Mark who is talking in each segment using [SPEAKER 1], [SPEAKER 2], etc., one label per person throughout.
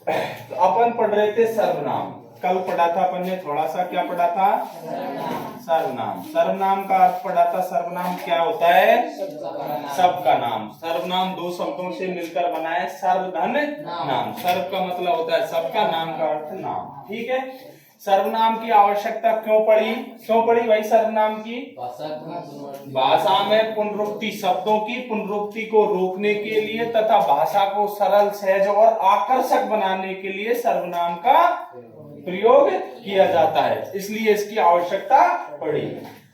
[SPEAKER 1] तो अपन पढ़ रहे थे सर्वनाम। कल पढ़ा था अपन ने थोड़ा सा, क्या पढ़ा था? सर्वनाम। सर्वनाम का अर्थ पढ़ा था। सर्वनाम क्या होता है? सबका नाम। सर्वनाम दो शब्दों से मिलकर बना है, सर्वधन नाम। सर्व का मतलब होता है सबका, नाम का अर्थ नाम। ठीक है। सर्वनाम की आवश्यकता क्यों पड़ी भाई सर्वनाम की? भाषा में पुनरुक्ति, शब्दों की पुनरुक्ति को रोकने के लिए तथा भाषा को सरल, सहज और आकर्षक बनाने के लिए सर्वनाम का प्रयोग किया जाता है, इसलिए इसकी आवश्यकता पड़ी।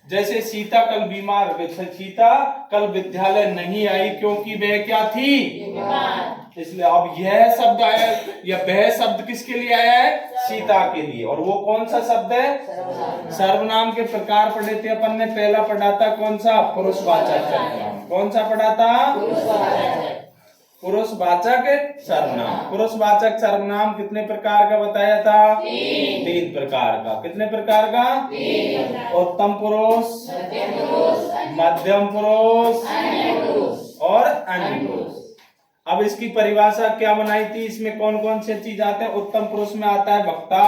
[SPEAKER 1] जैसे सीता कल बीमार, सीता कल विद्यालय नहीं आई क्योंकि वह क्या थी? इसलिए अब यह शब्द आया, या वह शब्द किसके लिए आया है? सीता के लिए। और वो कौन सा शब्द है? सर्वनाम के प्रकार पढ़े थे अपन ने। पहला पढ़ा था कौन सा? पुरुषवाचक सर्वनाम। कौन सा पढ़ा था? पुरुषवाचक सर्वनाम। पुरुषवाचक सर्वनाम कितने प्रकार का बताया था? तीन प्रकार का। कितने प्रकार का? उत्तम पुरुष, मध्यम पुरुष और अन्य पुरुष। अब इसकी परिभाषा क्या बनाई थी? इसमें कौन कौन से चीज आते हैं? उत्तम पुरुष में आता है वक्ता,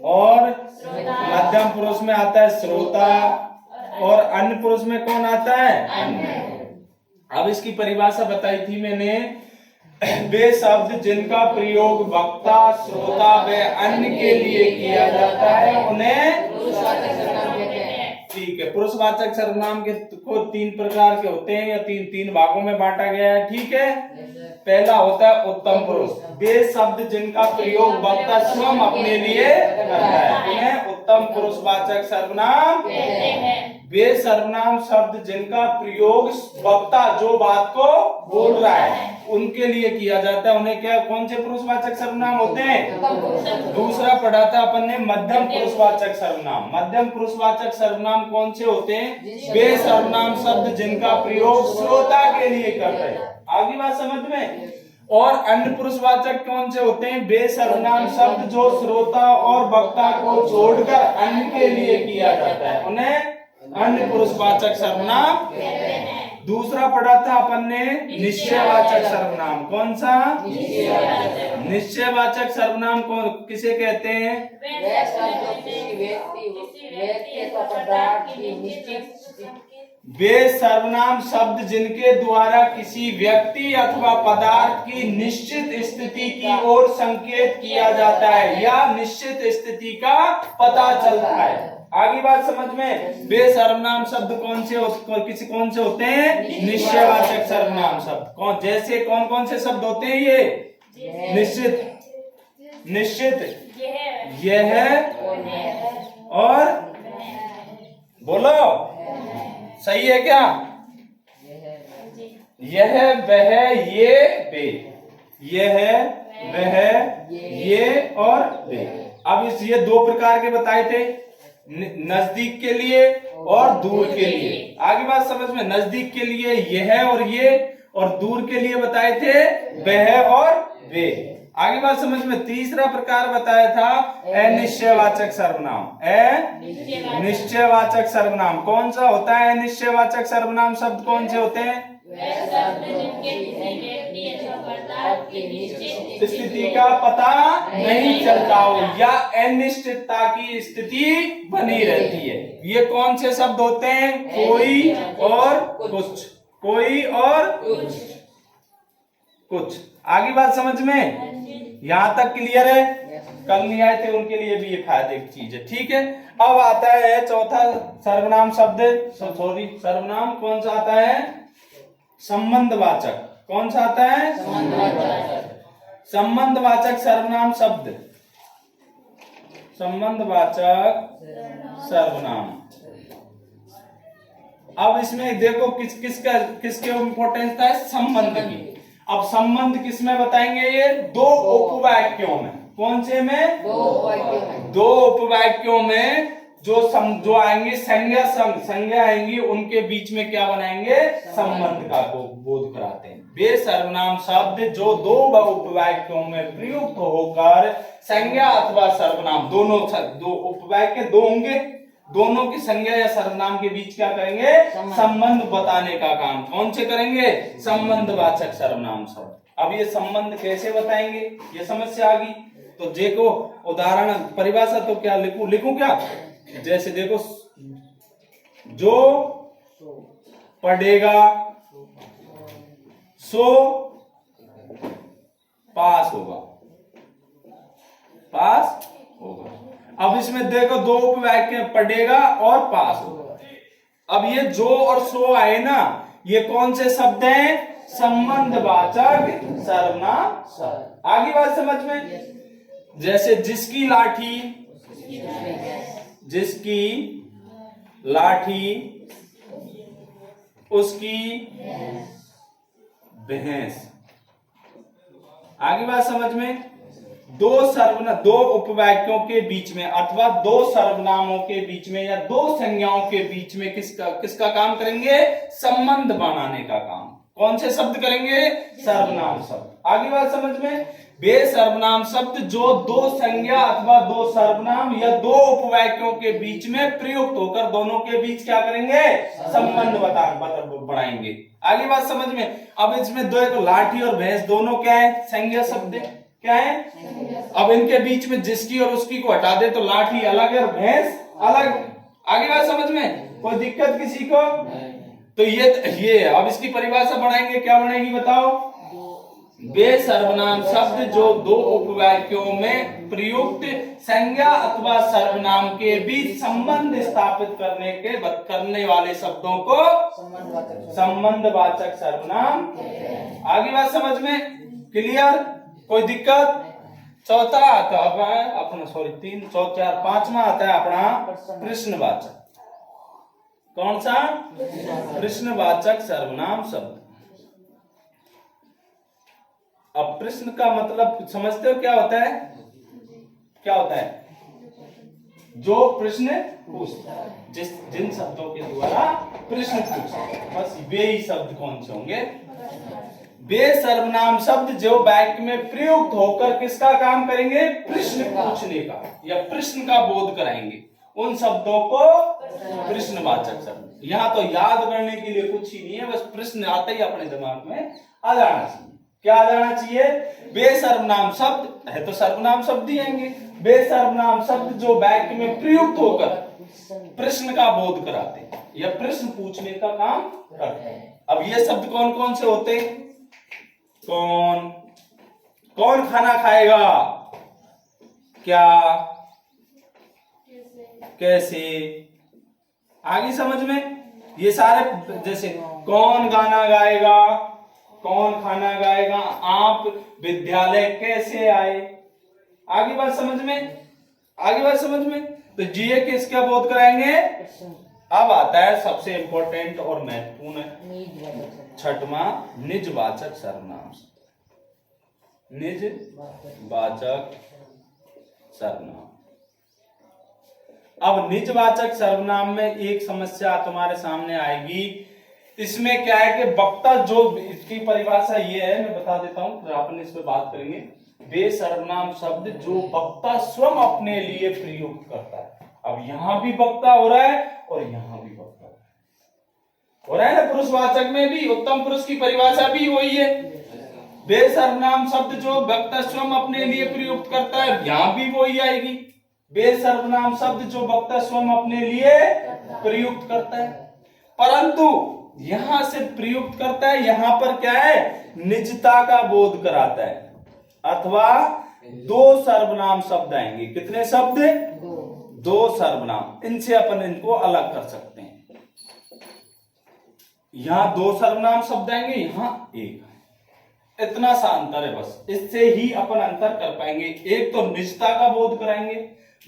[SPEAKER 1] और मध्यम पुरुष में आता है श्रोता, और अन्य पुरुष में कौन आता है? अब इसकी परिभाषा बताई थी मैंने। वे शब्द जिनका प्रयोग वक्ता, श्रोता व अन्य के लिए किया जाता है उन्हें ठीक है। पुरुषवाचक सर्वनाम के को तीन प्रकार के होते हैं, या तीन भागों में बांटा गया है। ठीक है। पहला होता है उत्तम पुरुष। वे शब्द जिनका प्रयोग वक्ता स्वयं अपने लिए करता है उन्हें उत्तम पुरुषवाचक सर्वनाम कहते हैं। वे सर्वनाम शब्द जिनका प्रयोग वक्ता जो बात को बोल रहा है उनके लिए किया जाता है उन्हें क्या, कौन से पुरुषवाचक सर्वनाम होते हैं? दूसरा पढ़ा था अपन ने मध्यम पुरुषवाचक सर्वनाम। मध्यम पुरुषवाचक सर्वनाम कौन से होते हैं? वे सर्वनाम शब्द जिनका प्रयोग श्रोता के लिए करते हैं। आगे बात समझ में। और अन्य पुरुषवाचक कौन से होते हैं? वे सर्वनाम शब्द जो श्रोता और वक्ता को छोड़कर अन्य के लिए किया जाता है उन्हें अन्य पुरुषवाचक सर्वनाम कहते हैं। दूसरा पढ़ा था अपन ने निश्चयवाचक सर्वनाम। कौन सा? निश्चयवाचक सर्वनाम कौन किसे कहते हैं? वे सर्वनाम शब्द जिनके द्वारा किसी व्यक्ति अथवा पदार्थ की निश्चित स्थिति की ओर संकेत किया जाता है या निश्चित स्थिति का पता चलता है। आगे बात समझ में। वे सर्वनाम शब्द कौन से होते हैं? निश्चयवाचक सर्वनाम शब्द। जैसे कौन कौन से शब्द होते हैं ये? निश्चित, यह और बोलो सही है क्या? यह, वह, ये, वे। यह, वह, ये और वे। अब ये दो प्रकार के बताए थे, नजदीक के लिए और दूर के लिए। आगे बात समझ में। नजदीक के लिए यह और ये, और दूर के लिए बताए थे वह और वे। आगे बात समझ में। तीसरा प्रकार बताया था अनिश्चयवाचक सर्वनाम। अनिश्चयवाचक सर्वनाम कौन सा होता है? अनिश्चयवाचक सर्वनाम शब्द कौन से होते हैं? स्थिति का पता नहीं चलता हो या अनिश्चितता की स्थिति बनी रहती है। ये कौन से शब्द होते हैं? कोई और कुछ। कोई और कुछ। आगे बात समझ में। यहाँ तक क्लियर है? कल नहीं आए थे उनके लिए भी ये फायदेमंद चीज है। ठीक है। अब आता है चौथा सर्वनाम शब्द। सर्वनाम कौन सा आता है? संबंधवाचक। कौन सा आता है? संबंधवाचक सर्वनाम शब्द। संबंधवाचक सर्वनाम। अब इसमें देखो किसके इम्पोर्टेंस था? संबंध की। अब संबंध किसमें बताएंगे? ये दो उपवाक्यों में। कौन से में? दो उपवाक्यों में जो आएंगे संज्ञा आएंगी, उनके बीच में क्या बनाएंगे? संबंध का बोध कराते हैं। वे सर्वनाम शब्द जो दो उपवाक्यों में प्रयुक्त होकर संज्ञा अथवा सर्वनाम दोनों, दो उपवाक्य दो होंगे, दोनों की संज्ञा या सर्वनाम के बीच क्या करेंगे? संबंध बताने का काम कौन से करेंगे? संबंधवाचक सर्वनाम शब्द। अब ये संबंध कैसे बताएंगे, ये समस्या आ गई। तो देखो उदाहरण परिभाषा तो क्या लिखूं क्या, जैसे देखो जो पढ़ेगा सो पास होगा, पास होगा। अब इसमें देखो दो उपवाक्य, पढ़ेगा और पास होगा। अब ये जो और सो आए ना, ये कौन से शब्द हैं, संबंधवाचक सर्वनाम। आगे बात समझ में, जैसे जिसकी लाठी, जिसकी लाठी उसकी भैंस। आगे बात समझ में, दो उपवाक्यों के बीच में अथवा दो सर्वनामों के बीच में या दो संज्ञाओं के बीच में किसका काम करेंगे, संबंध बनाने का काम। कौन से शब्द करेंगे, सर्वनाम शब्द। आगे बात समझ में, वे सर्वनाम शब्द जो दो संज्ञा अथवा दो सर्वनाम या दो उपवाक्यों के बीच में प्रयुक्त होकर दोनों के बीच क्या करेंगे, संबंध बढ़ाएंगे। आगे बात समझ में। अब इसमें दो, एक लाठी और भैंस दोनों क्या है, संज्ञा शब्द क्या है। अब इनके बीच में जिसकी और उसकी को हटा दे तो लाठी अलग है और भैंस अलग। आगे बात समझ में, कोई दिक्कत किसी को। तो ये अब इसकी परिभाषा बढ़ाएंगे, क्या बढ़ाएंगी बताओ। वे सर्वनाम शब्द जो दो उपवाक्यों में प्रयुक्त संज्ञा अथवा सर्वनाम के बीच संबंध स्थापित करने वाले शब्दों को संबंधवाचक सर्वनाम। आगे बात समझ में, क्लियर, कोई दिक्कत। चौथा आता है अपना, सॉरी 3 4 4 5वां आता है अपना प्रश्नवाचक। कौन सा, प्रश्नवाचक सर्वनाम शब्द। अब प्रश्न का मतलब समझते हो क्या होता है, क्या होता है, जो प्रश्न पूछता है, जिन शब्दों के द्वारा प्रश्न पूछता है, बस वे ही शब्द कौन से होंगे, वे सर्वनाम शब्द जो वाक्य में प्रयुक्त होकर किसका काम करेंगे, प्रश्न पूछने का या प्रश्न का बोध कराएंगे, उन शब्दों को प्रश्नवाचक शब्द। यहाँ तो याद करने के लिए कुछ ही नहीं है, बस प्रश्न आते ही अपने दिमाग में आ जाना चाहिए। क्या आ जाना चाहिए, वे सर्वनाम शब्द है तो सर्वनाम शब्द ही आएंगे। वे सर्वनाम शब्द जो वाक्य में प्रयुक्त होकर प्रश्न का बोध कराते हैं या प्रश्न पूछने का काम करते हैं। अब ये शब्द कौन कौन से होते हैं, कौन कौन खाना खाएगा, क्या, कैसे। आगे समझ में, ये सारे, जैसे कौन गाना गाएगा, कौन खाना गाएगा, आप विद्यालय कैसे आए। आगे बात समझ में, आगे बात समझ में। तो जीए किसका बोध कराएंगे। अब आता है सबसे इंपॉर्टेंट और महत्वपूर्ण है छठवां, निजवाचक सर्वनाम। निजवाचक सर्वनाम। अब निजवाचक सर्वनाम में एक समस्या तुम्हारे सामने आएगी। इसमें क्या है कि वक्ता, जो इसकी परिभाषा ये है, मैं बता देता हूं, फिर अपन इस पे बात करेंगे। वे सर्वनाम शब्द जो वक्ता स्वयं अपने लिए प्रयुक्त करता है। अब यहां भी वक्ता हो रहा है और यहां भी वक्ता हो रहा है ना। पुरुषवाचक में भी उत्तम पुरुष की परिभाषा भी वही है। वे सर्वनाम शब्द जो वक्ता स्वयं अपने लिए प्रयुक्त करता है, यहां भी वही आएगी। वे सर्वनाम शब्द जो वक्ता स्वयं अपने लिए प्रयुक्त करता है, परंतु यहां से प्रयुक्त करता है, यहां पर क्या है, निजता का बोध कराता है। अथवा दो सर्वनाम शब्द आएंगे। कितने शब्द, दो सर्वनाम। इनसे अपन इनको अलग कर सकते हैं। यहां दो सर्वनाम शब्द आएंगे, यहां एक। इतना सा अंतर है बस, इससे ही अपन अंतर कर पाएंगे। एक तो निजता का बोध कराएंगे,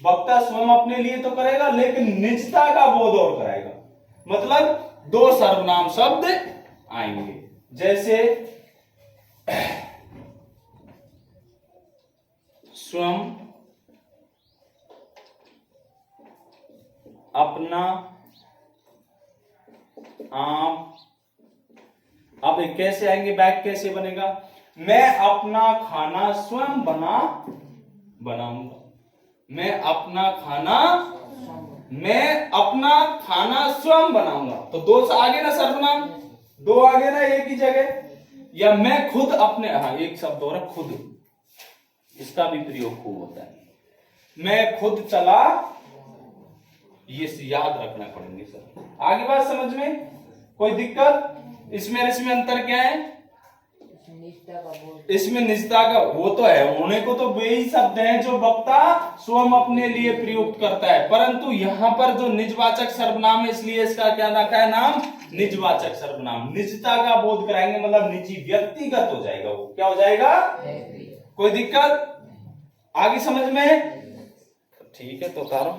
[SPEAKER 1] वक्ता स्वयं अपने लिए तो करेगा लेकिन निजता का बोध और कराएगा। मतलब दो सर्वनाम शब्द आएंगे, जैसे स्वयं, अपना, आप। अब कैसे आएंगे, वाक्य कैसे बनेगा, मैं अपना खाना स्वयं बनाऊंगा। मैं अपना खाना स्वयं बनाऊंगा। तो दो आगे ना सर्वनाम, दो आगे ना एक ही जगह। या मैं खुद अपने, हाँ एक शब्द और है खुद, इसका भी प्रयोग खूब होता है। मैं खुद चला, ये याद रखना पड़ेंगे सर। आगे बात समझ में कोई दिक्कत? इसमें अंतर क्या है? इसमें निजता का वो तो है, होने को तो वे ही शब्द हैं जो वक्ता स्वयं अपने लिए प्रयुक्त करता है, परंतु यहाँ पर जो निजवाचक सर्वनाम है इसलिए इसका क्या रखा है नाम? निजवाचक सर्वनाम। निजता का बोध कराएंगे मतलब निजी, व्यक्तिगत हो जाएगा, वो क्या हो जाएगा? कोई दिक्कत? आगे समझ में? ठीक है तो उतारो।